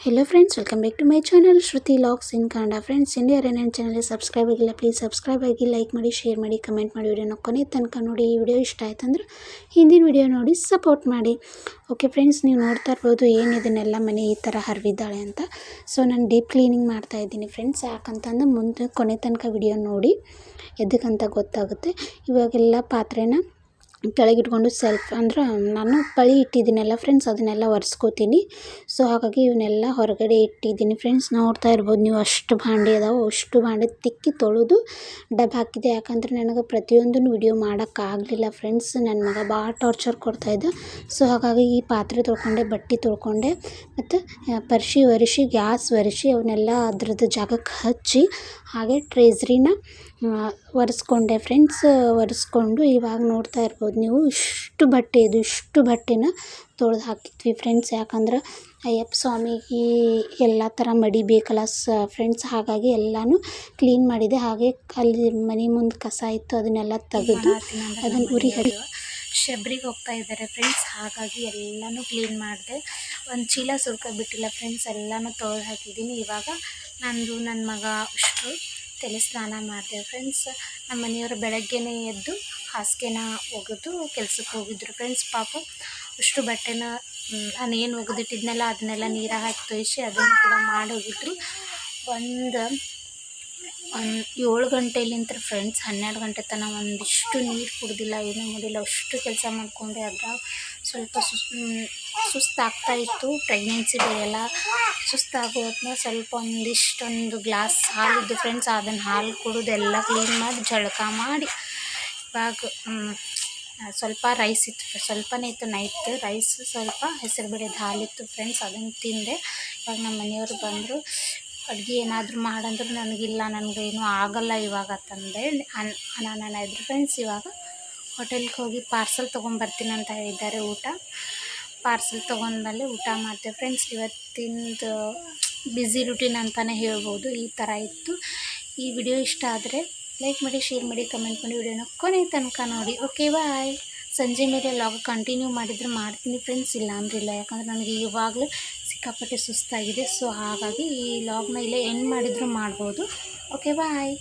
Hello friends, welcome back to my channel Shruti logs in Kannada. Friends, ಇಂಡಿಯಾ ನನ್ನ ಚಾನಲ್ಗೆ subscribe ಆಗಿಲ್ಲ, ಪ್ಲೀಸ್ ಸಬ್ಸ್ಕ್ರೈಬ್ ಆಗಿ, ಲೈಕ್ ಮಾಡಿ, ಶೇರ್ ಮಾಡಿ, ಕಮೆಂಟ್ ಮಾಡಿ. ವಿಡಿಯೋನ ಕೊನೆ ತನಕ ನೋಡಿ. ಈ ವಿಡಿಯೋ ಇಷ್ಟ ಆಯ್ತು ಅಂದ್ರೆ ಹಿಂದಿನ ವಿಡಿಯೋ ನೋಡಿ ಸಪೋರ್ಟ್ ಮಾಡಿ. ಓಕೆ ಫ್ರೆಂಡ್ಸ್, ನೀವು ನೋಡ್ತಾ ಇರ್ಬೋದು ಏನು ಇದನ್ನೆಲ್ಲ ಮನೆ ಈ ಥರ ಹರಿವಿದ್ದಾಳೆ ಅಂತ. ಸೊ ನಾನು ಡೀಪ್ ಕ್ಲೀನಿಂಗ್ ಮಾಡ್ತಾ ಇದ್ದೀನಿ ಫ್ರೆಂಡ್ಸ್. ಯಾಕಂತಂದ್ರೆ ಮುಂದೆ ಕೊನೆ ತನಕ ವಿಡಿಯೋ ನೋಡಿ ಎದಕ್ಕಂತ ಗೊತ್ತಾಗುತ್ತೆ. ಇವಾಗೆಲ್ಲ ಪಾತ್ರೆನ ಕೆಳಗಿಟ್ಕೊಂಡು ಅಂದ್ರೆ ನಾನು ಪಳಿ ಇಟ್ಟಿದ್ದೀನಲ್ಲ ಫ್ರೆಂಡ್ಸ್, ಅದನ್ನೆಲ್ಲ ಒರೆಸ್ಕೋತೀನಿ. ಸೊ ಹಾಗಾಗಿ ಇವನ್ನೆಲ್ಲ ಹೊರಗಡೆ ಇಟ್ಟಿದ್ದೀನಿ ಫ್ರೆಂಡ್ಸ್. ನೋಡ್ತಾ ಇರ್ಬೋದು ನೀವು, ಅಷ್ಟು ಭಾಂಡೆ ಅದಾವೆ. ಅಷ್ಟು ಭಾಂಡೆ ತಿಕ್ಕಿ ತೊಳೆದು ಡಬ್ಬ ಹಾಕಿದೆ. ಯಾಕಂದ್ರೆ ನನಗೆ ಪ್ರತಿಯೊಂದನ್ನು ವಿಡಿಯೋ ಮಾಡೋಕ್ಕಾಗಲಿಲ್ಲ ಫ್ರೆಂಡ್ಸ್. ನನ್ನ ಮಗ ಭಾಳ ಟಾರ್ಚರ್ ಕೊಡ್ತಾಯಿದ್ದ. ಸೊ ಹಾಗಾಗಿ ಈ ಪಾತ್ರೆ ತೊಳ್ಕೊಂಡೆ, ಬಟ್ಟೆ ತೊಳ್ಕೊಂಡೆ, ಮತ್ತು ಒರೆಸಿ ಗ್ಯಾಸ್ ಒರೆಸಿ ಅವನ್ನೆಲ್ಲ ಅದ್ರದ್ದು ಜಾಗಕ್ಕೆ ಹಚ್ಚಿ, ಹಾಗೆ ಟ್ರೇಜ್ರಿನ ಒರೆಸ್ಕೊಂಡೆ ಫ್ರೆಂಡ್ಸ್. ಒರೆಸ್ಕೊಂಡು ಇವಾಗ ನೋಡ್ತಾ ಇರ್ಬೋದು ನೀವು, ಇಷ್ಟು ಬಟ್ಟೆನ ತೊಳೆದು ಹಾಕಿದ್ವಿ ಫ್ರೆಂಡ್ಸ್. ಯಾಕಂದ್ರೆ ಅಯ್ಯಪ್ಪ ಸ್ವಾಮಿಗೆ ಎಲ್ಲ ಥರ ಮಡಿಬೇಕಲ್ಲ ಫ್ರೆಂಡ್ಸ್. ಹಾಗಾಗಿ ಎಲ್ಲನೂ ಕ್ಲೀನ್ ಮಾಡಿದೆ. ಹಾಗೆ ಅಲ್ಲಿ ಮನೆ ಮುಂದೆ ಕಸ ಇತ್ತು, ಅದನ್ನೆಲ್ಲ ತೆಗೆದು ಅದನ್ನು ಉರಿ ಶಬರಿಗೆ ಹೋಗ್ತಾ ಇದ್ದಾರೆ ಫ್ರೆಂಡ್ಸ್. ಹಾಗಾಗಿ ಎಲ್ಲನೂ ಕ್ಲೀನ್ ಮಾಡಿದೆ. ಒಂದು ಚೀಲ ಬಿಟ್ಟಿಲ್ಲ ಫ್ರೆಂಡ್ಸ್, ಎಲ್ಲನೂ ತೊಳೆದು ಹಾಕಿದ್ದೀನಿ. ಇವಾಗ ನನ್ನ ಮಗ ಅಷ್ಟು ತಲೆ ಸ್ನಾನ ಮಾಡಿದೆ ಫ್ರೆಂಡ್ಸ್. ನಮ್ಮ ಮನೆಯವರು ಬೆಳಗ್ಗೆನೇ ಎದ್ದು ಹಾಸಿಗೆನ ಒಗೆದು ಕೆಲ್ಸಕ್ಕೆ ಹೋಗಿದ್ರು ಫ್ರೆಂಡ್ಸ್. ಪಾಪ ಅಷ್ಟು ಬಟ್ಟೆನ ನಾನು ಏನು ಒಗೆದಿಟ್ಟಿದ್ನಲ್ಲ ಅದನ್ನೆಲ್ಲ ನೀರಾಗಿ ಹಾಕಿ ತೊಯ್ಸಿ ಅದನ್ನು ಕೂಡ ಮಾಡಿ ಹೋಗಿದ್ರು. ಒಂದು 7 ಗಂಟೆಲಿಂತ ಫ್ರೆಂಡ್ಸ್ 12 ಗಂಟೆ ತನಕ ಒಂದಿಷ್ಟು ನೀರು ಕುಡ್ದಿಲ್ಲ, ಏನೂ ಮಾಡಿಲ್ಲ. ಅಷ್ಟು ಕೆಲಸ ಮಾಡಿಕೊಂಡೆ. ಅದ್ರಾಗ ಸ್ವಲ್ಪ ಸುಸ್ತಾಗ್ತಾ ಇತ್ತು. ಪ್ರೆಗ್ನೆನ್ಸಿ ಬೇರೆಲ್ಲ ಸುಸ್ತಾಗೋದ್ನ ಸ್ವಲ್ಪ ಒಂದಿಷ್ಟೊಂದು ಗ್ಲಾಸ್ ಹಾಲಿದ್ದು ಫ್ರೆಂಡ್ಸ್, ಅದನ್ನು ಹಾಲು ಕುಡಿದು ಎಲ್ಲ ಕ್ಲೀನ್ ಮಾಡಿ ಜಳಕ ಮಾಡಿ ಇವಾಗ ಸ್ವಲ್ಪ ರೈಸ್ ಇತ್ತು, ಸ್ವಲ್ಪನೇ ಇತ್ತು ನೈಟ್ ರೈಸ್, ಸ್ವಲ್ಪ ಹೆಸರುಬೇಳೆದು ಹಾಲಿತ್ತು ಫ್ರೆಂಡ್ಸ್, ಅದನ್ನು ತಿಂದೆ. ಇವಾಗ ನಮ್ಮ ಮನೆಯವರು ಬಂದರು. ಅಡುಗೆ ಏನಾದರೂ ಮಾಡಂದ್ರೆ ನನಗೇನು ಆಗಲ್ಲ ಇವಾಗ ತಂದೆ ನಾನು ಇದ್ರು ಫ್ರೆಂಡ್ಸ್. ಇವಾಗ ಹೋಟೆಲ್ಗೆ ಹೋಗಿ ಪಾರ್ಸಲ್ ತೊಗೊಂಬರ್ತೀನಿ ಅಂತ ಹೇಳಿದ್ದಾರೆ. ಪಾರ್ಸಲ್ ತೊಗೊಂಡ್ಮೇಲೆ ಊಟ ಮಾಡ್ತೇವೆ ಫ್ರೆಂಡ್ಸ್. ಇವತ್ತಿಂದು ಬ್ಯುಸಿ ರೂಟೀನ್ ಅಂತಲೇ ಹೇಳ್ಬೋದು. ಈ ಥರ ಇತ್ತು. ಈ ವಿಡಿಯೋ ಇಷ್ಟ ಆದರೆ ಲೈಕ್ ಮಾಡಿ, ಶೇರ್ ಮಾಡಿ, ಕಮೆಂಟ್ ಮಾಡಿ. ವಿಡಿಯೋನ ಕೊನೆ ತನಕ ನೋಡಿ. ಓಕೆ, ಬಾಯ್. ಸಂಜೆ ಮೇಲೆ ಲಾಗ್ ಕಂಟಿನ್ಯೂ ಮಾಡಿದರೆ ಮಾಡ್ತೀನಿ ಫ್ರೆಂಡ್ಸ್, ಇಲ್ಲ ಅಂದ್ರಿಲ್ಲ. ಯಾಕಂದರೆ ನನಗೆ ಇವಾಗಲೂ ಸಿಕ್ಕಾಪಟ್ಟೆ ಸುಸ್ತಾಗಿದೆ. ಸೊ ಹಾಗಾಗಿ ಈ ಲಾಗ್ನ ಇಲ್ಲೇ ಎಂಡ್ ಮಾಡಿದರೂ ಮಾಡ್ಬೋದು. ಓಕೆ, ಬಾಯ್.